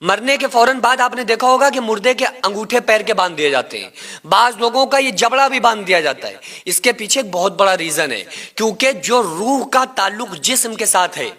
مرنے کے فوراً بعد آپ نے دیکھا ہوگا کہ مردے کے انگوٹھے پیر کے باندھ دیے جاتے ہیں، بعض لوگوں کا یہ جبڑا بھی باندھ دیا جاتا ہے۔ اس کے پیچھے ایک بہت بڑا ریزن ہے، کیونکہ جو روح کا تعلق جسم کے ساتھ ہے،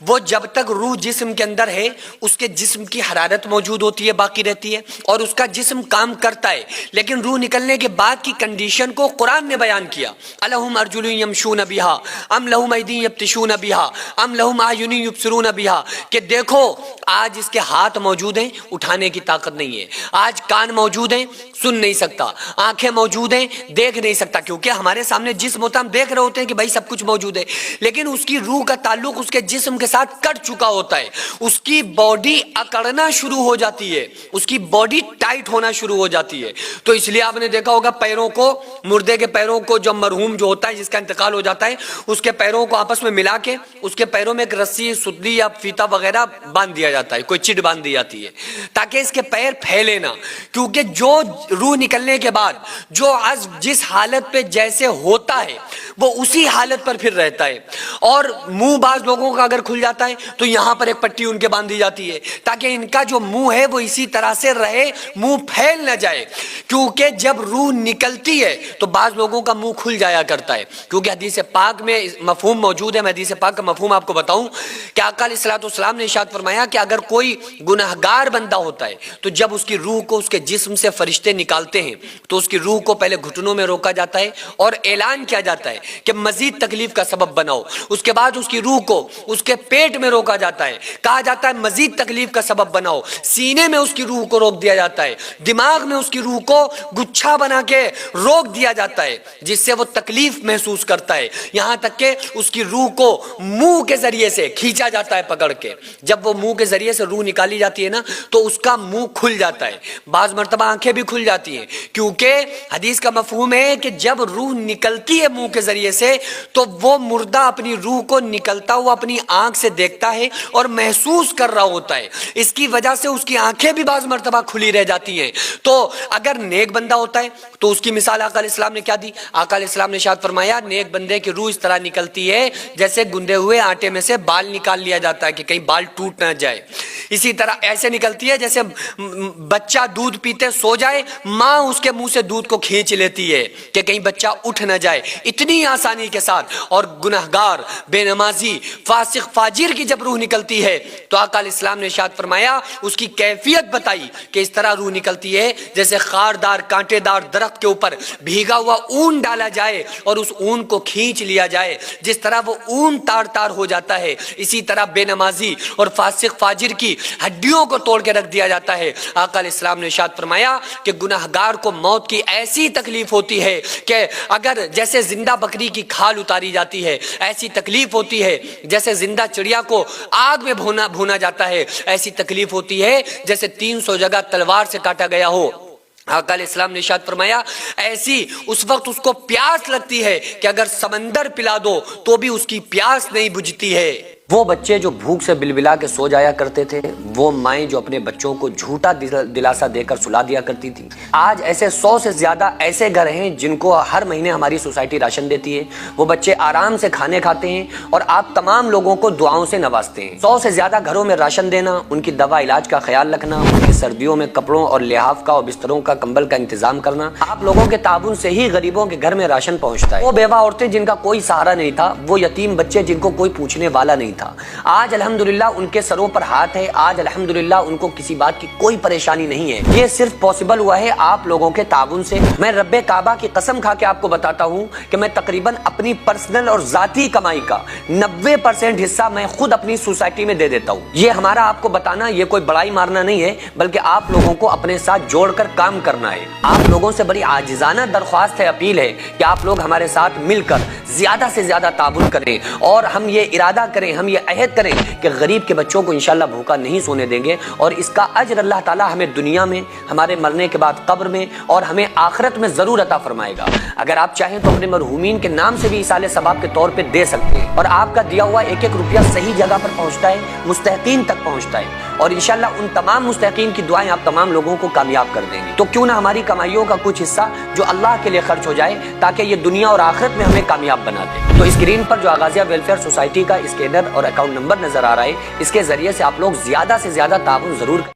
وہ جب تک روح جسم کے اندر ہے اس کے جسم کی حرارت موجود ہوتی ہے، باقی رہتی ہے، اور اس کا جسم کام کرتا ہے، لیکن روح نکلنے کے بعد کی کنڈیشن کو قرآن نے بیان کیا۔ الہم ارجل یمشون بہا ام لہم ایدی یبطشون بہا ام لہم اعین یبصرون بہا، کہ دیکھو آج اس کے ہاتھ موجود ہیں، اٹھانے کی طاقت نہیں ہے، آج کان موجود ہیں، سن نہیں سکتا، آنکھیں موجود ہیں، دیکھ نہیں سکتا، کیونکہ ہمارے سامنے جسم ہوتا ہے، ہم دیکھ رہے ہوتے ہیں کہ بھائی سب کچھ موجود ہے، لیکن اس کی روح کا تعلق اس کے جسم کے ساتھ کٹ چکا ہوتا ہے، اس کی باڈی اکڑنا شروع ہو جاتی ہے، اس کی باڈی ٹائٹ ہونا شروع ہو جاتی ہے۔ تو اس لیے آپ نے دیکھا ہوگا پیروں کو، مردے کے پیروں کو، جو مرحوم جو ہوتا ہے جس کا انتقال ہو جاتا ہے، اس کے پیروں کو آپس میں ملا کے اس کے پیروں میں ایک رسی، سدلی یا فیتا وغیرہ باندھ دیا جاتا ہے، کوئی چٹ باندھ دی جاتی ہے تاکہ اس کے پیر پھیلے نہ، کیونکہ جو روح نکلنے کے بعد جو عزم جس حالت پہ جیسے ہوتا ہے وہ اسی حالت پر پھر رہتا ہے۔ اور منہ بعض لوگوں کا اگر کھل جاتا ہے تو یہاں پر ایک پٹی ان کے باندھ دی جاتی ہے تاکہ ان کا جو منہ ہے وہ اسی طرح سے رہے، منہ پھیل نہ جائے، کیونکہ جب روح نکلتی ہے تو بعض لوگوں کا منہ کھل جایا کرتا ہے، کیونکہ حدیث پاک میں مفہوم موجود ہے۔ میں حدیث پاک کا مفہوم آپ کو بتاؤں کہ آقا علیہ الصلوۃ والسلام نے ارشاد فرمایا کہ اگر کوئی گناہگار بندہ ہوتا ہے تو جب اس کی روح کو اس کے جسم سے فرشتے نکالتے ہیں تو اس کی روح کو پہلے گھٹنوں میں روکا جاتا ہے اور اعلان کیا جاتا ہے کہ مزید تکلیف کا سبب بناؤ، اس کے بعد اس کی روح کو اس کے پیٹ میں روکا جاتا ہے، کہا جاتا ہے مزید تکلیف کا سبب بناؤ، سینے میں اس کی روح کو روک دیا جاتا ہے، دماغ میں اس کی روح کو گچھا بنا کے روک دیا جاتا ہے جس سے وہ تکلیف محسوس کرتا ہے، یہاں تک کہ اس کی روح کو منہ کے ذریعے سے کھینچا جاتا ہے پکڑ کے۔ جب وہ منہ کے ذریعے سے روح نکالی جاتی ہے نا تو اس کا منہ کھل جاتا ہے، بعض مرتبہ آنکھیں بھی کھل جاتی ہیں، کیونکہ حدیث کا مفہوم ہے کہ جب روح نکلتی ہے منہ کے ذریعے سے تو وہ مردہ اپنی روح کو نکلتا ہوا اپنی آنکھ سے دیکھتا ہے اور محسوس کر رہا ہوتا ہے، اس کی وجہ سے اس کی آنکھیں بھی بعض مرتبہ کھلی رہ جاتی ہیں۔ تو اگر نیک بندہ ہوتا ہے تو اس کی مثال آقا علیہ السلام نے کیا دی؟ آقا علیہ السلام نے ارشاد فرمایا نیک بندے کی روح اس طرح نکلتی ہے جیسے گندے ہوئے آٹے میں سے بال نکال لیا جاتا ہے کہ کہیں بال ٹوٹ نہ جائے، اسی طرح ایسے نکلتی ہے جیسے بچہ دودھ پیتے سو جائے، ماں اس کے منہ سے دودھ کو کھینچ لیتی ہے کہ کہیں بچہ اٹھ نہ جائے، اتنی آسانی کے ساتھ۔ اور گناہگار، بے نمازی، فاسق، فاجر کی جب روح نکلتی ہے تو آقا علیہ السلام نے ارشاد فرمایا اس کی کیفیت بتائی کہ اس طرح روح نکلتی ہے جیسے خاردار کانٹے دار درخت کے اوپر بھیگا ہوا اون ڈالا جائے اور اس اون کو کھینچ لیا جائے، جس طرح وہ اون تار تار ہو جاتا ہے اسی طرح بے نمازی اور فاسق فاجر کی ہڈیوں کو توڑ کے رکھ دیا جاتا ہے۔ آقا علیہ السلام نے ارشاد فرمایا کہ گناہگار کو موت کی ایسی تکلیف ہوتی ہے کہ اگر جیسے زندہ بکری کی کھال اتاری جاتی ہے ایسی تکلیف ہوتی ہے، جیسے زندہ چڑیا کو آگ میں بھونا جاتا ہے ایسی تکلیف ہوتی ہے، جیسے 300 جگہ تلوار سے کاٹا گیا ہو۔ آقا علیہ السلام نے ارشاد فرمایا ایسی اس وقت اس کو پیاس لگتی ہے کہ اگر سمندر پلا دو تو بھی اس کی پیاس نہیں بجھتی ہے۔ وہ بچے جو بھوک سے بلبلا کے سو جایا کرتے تھے، وہ مائیں جو اپنے بچوں کو جھوٹا دلاسا دے کر سلا دیا کرتی تھی، آج ایسے 100 سے زیادہ ایسے گھر ہیں جن کو ہر مہینے ہماری سوسائٹی راشن دیتی ہے، وہ بچے آرام سے کھانے کھاتے ہیں اور آپ تمام لوگوں کو دعاؤں سے نوازتے ہیں۔ 100 سے زیادہ گھروں میں راشن دینا، ان کی دوا علاج کا خیال رکھنا، ان کی سردیوں میں کپڑوں اور لحاف کا اور بستروں کا کمبل کا انتظام کرنا، آپ لوگوں کے تعاون سے ہی غریبوں کے گھر میں راشن پہنچتا ہے۔ وہ بیوہ عورتیں جن کا کوئی سہارا نہیں تھا، وہ یتیم بچے جن کو کوئی پوچھنے والا نہیں تھا، آج الحمدللہ ان کے سروں پر ہاتھ ہے، آج الحمدللہ ان کو کسی بات کی کوئی پریشانی نہیں ہے۔ یہ صرف پاسبل ہوا ہے آپ لوگوں کے تعاون سے۔ میں رب کعبہ کی قسم کھا کے آپ کو بتاتا ہوں کہ میں تقریباً اپنی پرسنل اور ذاتی کمائی کا 90% حصہ میں خود اپنی سوسائٹی میں دے دیتا ہوں۔ یہ ہمارا آپ کو بتانا یہ کوئی بڑائی مارنا نہیں ہے، بلکہ آپ لوگوں کو اپنے ساتھ جوڑ کر کام کرنا ہے۔ آپ لوگوں سے بڑی عاجزانہ درخواست ہے، اپیل ہے کہ آپ لوگ ہمارے ساتھ مل کر زیادہ سے زیادہ تعاون کریں اور ہم یہ ارادہ کریں، ہم یہ عہد کریں کہ غریب کے بچوں کو انشاءاللہ بھوکا نہیں سونے دیں گے، اور اس کا اجر اللہ تعالیٰ ہمیں دنیا میں، ہمارے مرنے کے بعد قبر میں اور ہمیں آخرت میں ضرور عطا فرمائے گا۔ اگر آپ چاہیں تو اپنے مرحومین کے نام سے بھی ایصال ثواب کے طور پہ دے سکتے ہیں، اور آپ کا دیا ہوا ایک ایک روپیہ صحیح جگہ پر پہنچتا ہے، مستحقین تک پہنچتا ہے، اور انشاءاللہ ان تمام مستحقین کی دعائیں آپ تمام لوگوں کو کامیاب کر دیں گے۔ تو کیوں نہ ہماری کمائیوں کا کچھ حصہ جو اللہ کے لیے خرچ ہو جائے تاکہ یہ دنیا اور آخرت میں ہمیں کامیاب بنا دے۔ تو اسکرین پر جو آغازیہ ویلفیئر سوسائٹی کا اسکینر اور اکاؤنٹ نمبر نظر آ رہا ہے، اس کے ذریعے سے آپ لوگ زیادہ سے زیادہ تعاون ضرور کریں۔